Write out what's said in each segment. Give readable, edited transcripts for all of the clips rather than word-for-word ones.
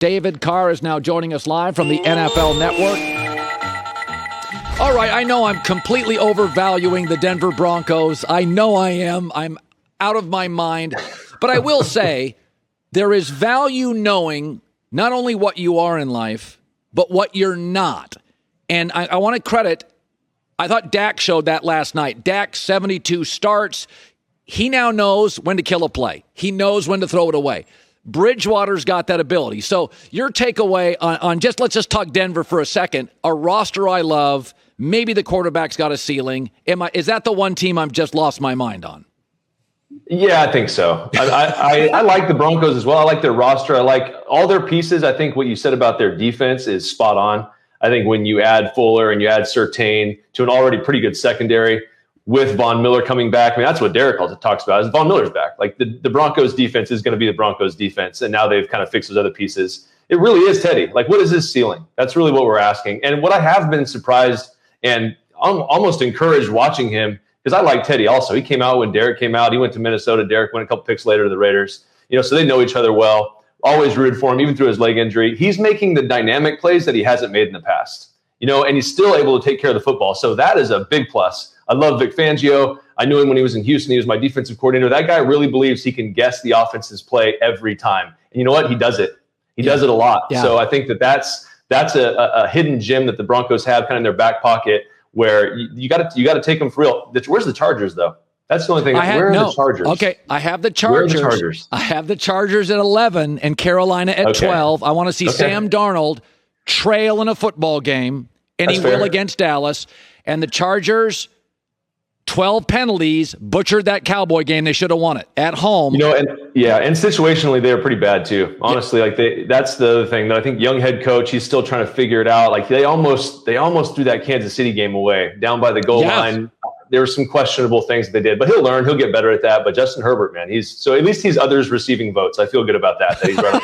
David Carr is now joining us live from the NFL Network. All right, I know I'm completely overvaluing the Denver Broncos. I know I am. I'm out of my mind. But I will say there is value knowing not only what you are in life, but what you're not. And I want to credit, I thought Dak showed that last night. Dak, 72 starts. He now knows when to kill a play. He knows when to throw it away. Bridgewater's got that ability. So your takeaway on let's just talk Denver for a second. A roster I love. Maybe the quarterback's got a ceiling. Is that the one team I've just lost my mind on? Yeah, I think so. I like the Broncos as well. I like their roster. I like all their pieces. I think what you said about their defense is spot on. I think when you add Fuller and you add Surtain to an already pretty good secondary with Von Miller coming back, I mean, that's what Derek talks about is Von Miller's back. Like the Broncos defense is going to be the Broncos defense. And now they've kind of fixed those other pieces. It really is Teddy. Like, what is his ceiling? That's really what we're asking. And what I have been surprised and I'm almost encouraged watching him, because I like Teddy also. He came out when Derek came out. He went to Minnesota. Derek went a couple picks later to the Raiders. So they know each other well. Always rooted for him, even through his leg injury. He's making the dynamic plays that he hasn't made in the past. And he's still able to take care of the football. So that is a big plus. I love Vic Fangio. I knew him when he was in Houston. He was my defensive coordinator. That guy really believes he can guess the offense's play every time. And you know what? He does it. He does it a lot. Yeah. So I think that's a hidden gem that the Broncos have kind of in their back pocket, where you got to take them for real. Where's the Chargers, though? That's the only thing. Where are the Chargers? Okay, I have the Chargers. Where are the Chargers? I have the Chargers at 11 and Carolina at 12. I want to see Sam Darnold trail in a football game, and he will against Dallas. And the Chargers, 12 penalties, butchered that Cowboy game. They should have won it at home. And situationally, they're pretty bad too. Honestly, that's the other thing that I think young head coach, he's still trying to figure it out. Like they almost threw that Kansas City game away down by the goal line. There were some questionable things that they did, but he'll learn. He'll get better at that. But Justin Herbert, man, at least he's others receiving votes. I feel good about that he's right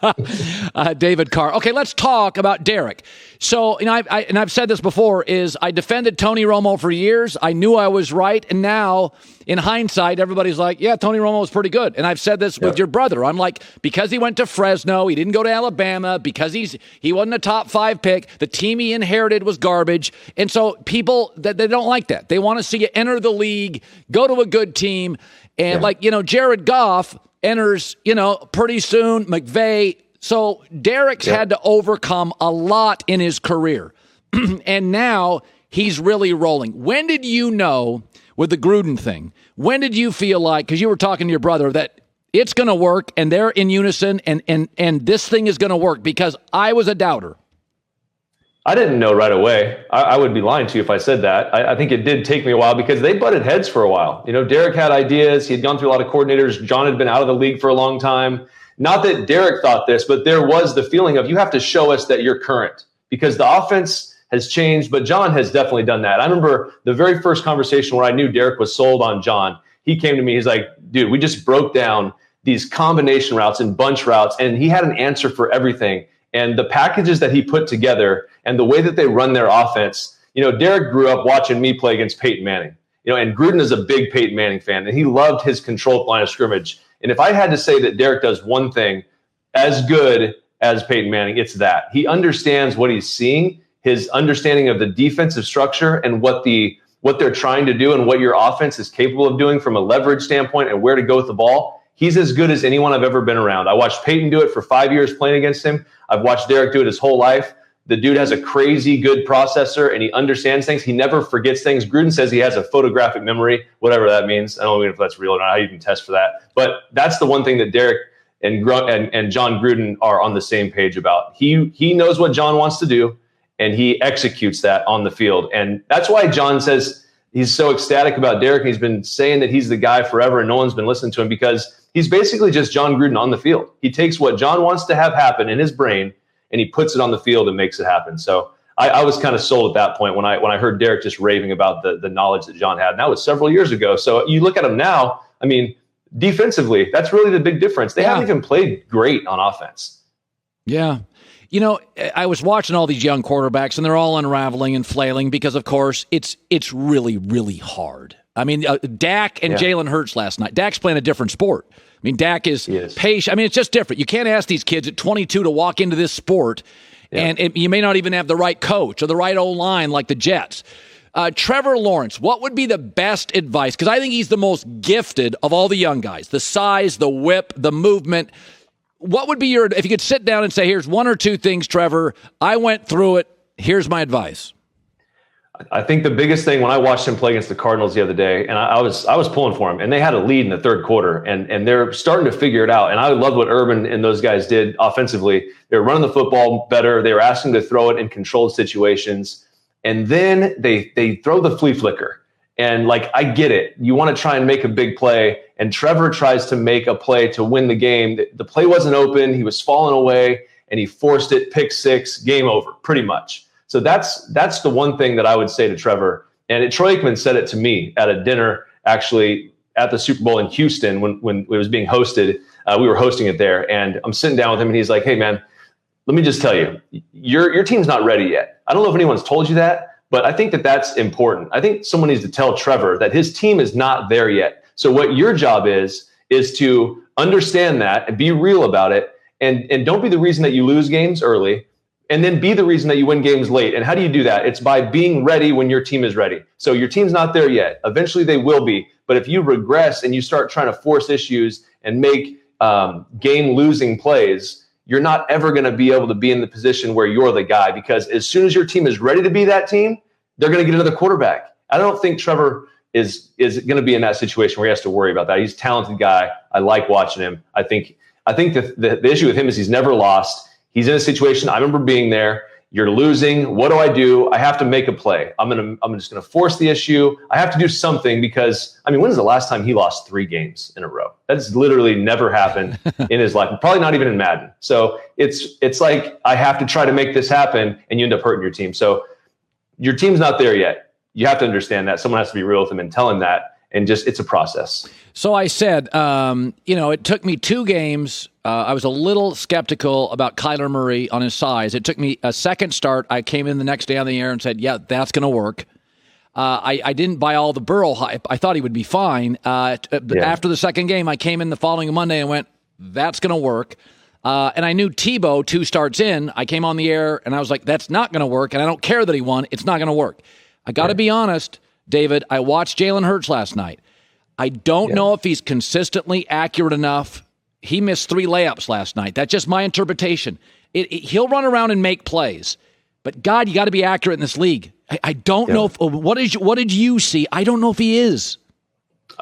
on the edge. David Carr. Okay, let's talk about Derek. So, I've said this before, is I defended Tony Romo for years. I knew I was right. And now, in hindsight, everybody's like, yeah, Tony Romo was pretty good. And I've said this with your brother. I'm like, because he went to Fresno, he didn't go to Alabama, because he wasn't a top 5 pick, the team he inherited was garbage. And so people, they don't like that. They want to see you enter the league, go to a good team. And Jared Goff enters, pretty soon, McVay. So Derek's had to overcome a lot in his career. And now he's really rolling. When did you know, with the Gruden thing, when did you feel like, because you were talking to your brother, that it's going to work and they're in unison and this thing is going to work? Because I was a doubter. I didn't know right away. I would be lying to you if I said that. I think it did take me a while because they butted heads for a while. Derek had ideas. He had gone through a lot of coordinators. John had been out of the league for a long time. Not that Derek thought this, but there was the feeling of, you have to show us that you're current, because the offense has changed, but John has definitely done that. I remember the very first conversation where I knew Derek was sold on John. He came to me, he's like, dude, we just broke down these combination routes and bunch routes, and he had an answer for everything. And the packages that he put together and the way that they run their offense, Derek grew up watching me play against Peyton Manning, and Gruden is a big Peyton Manning fan, and he loved his controlled line of scrimmage. And if I had to say that Derek does one thing as good as Peyton Manning, it's that. He understands what he's seeing, his understanding of the defensive structure and what they're trying to do and what your offense is capable of doing from a leverage standpoint and where to go with the ball. He's as good as anyone I've ever been around. I watched Peyton do it for 5 years playing against him. I've watched Derek do it his whole life. The dude has a crazy good processor, and he understands things. He never forgets things. Gruden says he has a photographic memory, whatever that means. I don't know if that's real or not. I even test for that. But that's the one thing that Derek and John Gruden are on the same page about. He knows what John wants to do, and he executes that on the field. And that's why John says he's so ecstatic about Derek. And he's been saying that he's the guy forever, and no one's been listening to him, because he's basically just John Gruden on the field. He takes what John wants to have happen in his brain, and he puts it on the field and makes it happen. So I was kind of sold at that point when I heard Derek just raving about the knowledge that John had. And that was several years ago. So you look at him now, I mean, defensively, that's really the big difference. They haven't even played great on offense. Yeah. I was watching all these young quarterbacks, and they're all unraveling and flailing because, of course, it's really, really hard. I mean, Dak and Jalen Hurts last night. Dak's playing a different sport. mean, Dak is patient. I mean, it's just different. You can't ask these kids at 22 to walk into this sport, and you may not even have the right coach or the right O-line like the Jets. Trevor Lawrence, what would be the best advice? Because I think he's the most gifted of all the young guys. The size, the whip, the movement. What would be if you could sit down and say, here's one or two things, Trevor, I went through it, here's my advice. I think the biggest thing when I watched him play against the Cardinals the other day, and I was pulling for him, and they had a lead in the third quarter, and they're starting to figure it out. And I love what Urban and those guys did offensively. They were running the football better. They were asking to throw it in controlled situations. And then they throw the flea flicker. And I get it. You want to try and make a big play. And Trevor tries to make a play to win the game. The play wasn't open. He was falling away and he forced it, pick six, game over, pretty much. So that's the one thing that I would say to Trevor. And Troy Aikman said it to me at a dinner, actually at the Super Bowl in Houston when it was being hosted. We were hosting it there. And I'm sitting down with him and he's like, hey, man, let me just tell you, your team's not ready yet. I don't know if anyone's told you that, but I think that's important. I think someone needs to tell Trevor that his team is not there yet. So what your job is to understand that and be real about it, and don't be the reason that you lose games early, and then be the reason that you win games late. And how do you do that? It's by being ready when your team is ready. So your team's not there yet. Eventually they will be. But if you regress and you start trying to force issues and make game-losing plays, you're not ever going to be able to be in the position where you're the guy, because as soon as your team is ready to be that team, they're going to get another quarterback. I don't think Trevor is going to be in that situation where he has to worry about that. He's a talented guy. I like watching him. I think the issue with him is he's never lost. He's in a situation. I remember being there. You're losing. What do? I have to make a play. I'm just going to force the issue. I have to do something because, when's the last time he lost 3 games in a row? That's literally never happened in his life. Probably not even in Madden. So it's like, I have to try to make this happen, and you end up hurting your team. So your team's not there yet. You have to understand that. Someone has to be real with him and tell him that. And it's a process. So I said, it took me 2 games. I was a little skeptical about Kyler Murray on his size. It took me a second start. I came in the next day on the air and said, yeah, that's going to work. I didn't buy all the Burrow hype. I thought he would be fine. After the second game, I came in the following Monday and went, that's going to work. And I knew Tebow 2 starts in. I came on the air and I was like, that's not going to work. And I don't care that he won. It's not going to work. I got to be honest, David. I watched Jalen Hurts last night. I don't know if he's consistently accurate enough. He missed 3 layups last night. That's just my interpretation. He'll run around and make plays. But, God, you got to be accurate in this league. I don't know. What did you see? I don't know if he is.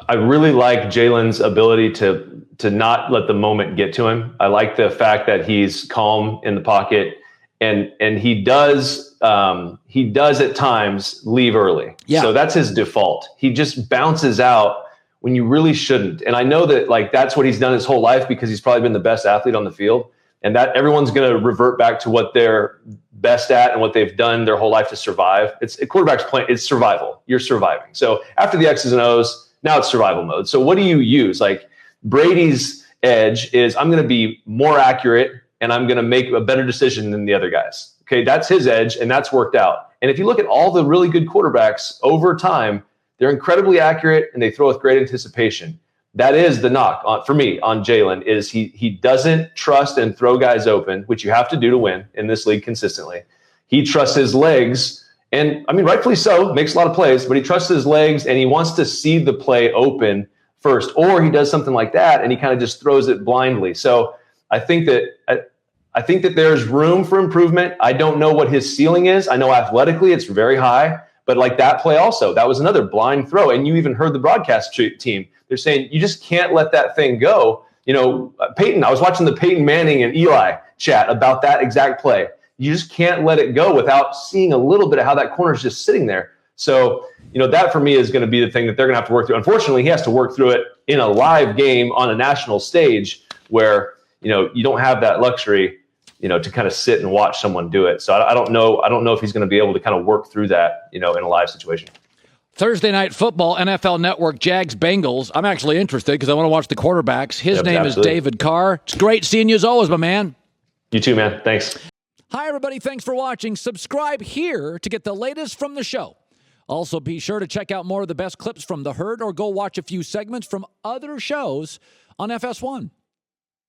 I really like Jalen's ability to not let the moment get to him. I like the fact that he's calm in the pocket, and he does at times leave early. Yeah. So that's his default. He just bounces out when you really shouldn't. And I know that that's what he's done his whole life, because he's probably been the best athlete on the field, and that everyone's going to revert back to what they're best at and what they've done their whole life to survive. It's a quarterback's plan. It's survival. You're surviving. So after the X's and O's, now it's survival mode. So what do you use? Brady's edge is, I'm going to be more accurate and I'm going to make a better decision than the other guys. Okay. That's his edge, and that's worked out. And if you look at all the really good quarterbacks over time, they're incredibly accurate and they throw with great anticipation. That is the knock for me on Jalen, is he doesn't trust and throw guys open, which you have to do to win in this league consistently. He trusts his legs, and rightfully so, makes a lot of plays, but he trusts his legs and he wants to see the play open first, or he does something like that and he kind of just throws it blindly. So I think that there's room for improvement. I don't know what his ceiling is. I know athletically it's very high, but that play also, that was another blind throw. And you even heard the broadcast team. They're saying you just can't let that thing go. Peyton, I was watching the Peyton Manning and Eli chat about that exact play. You just can't let it go without seeing a little bit of how that corner is just sitting there. So, that for me is going to be the thing that they're going to have to work through. Unfortunately, he has to work through it in a live game on a national stage where, you don't have that luxury, to kind of sit and watch someone do it. So I don't know if he's going to be able to kind of work through that, in a live situation. Thursday Night Football, NFL Network, Jags, Bengals. I'm actually interested because I want to watch the quarterbacks. His name is David Carr. It's great seeing you as always, my man. You too, man. Thanks. Hi, everybody. Thanks for watching. Subscribe here to get the latest from the show. Also, be sure to check out more of the best clips from The Herd, or go watch a few segments from other shows on FS1.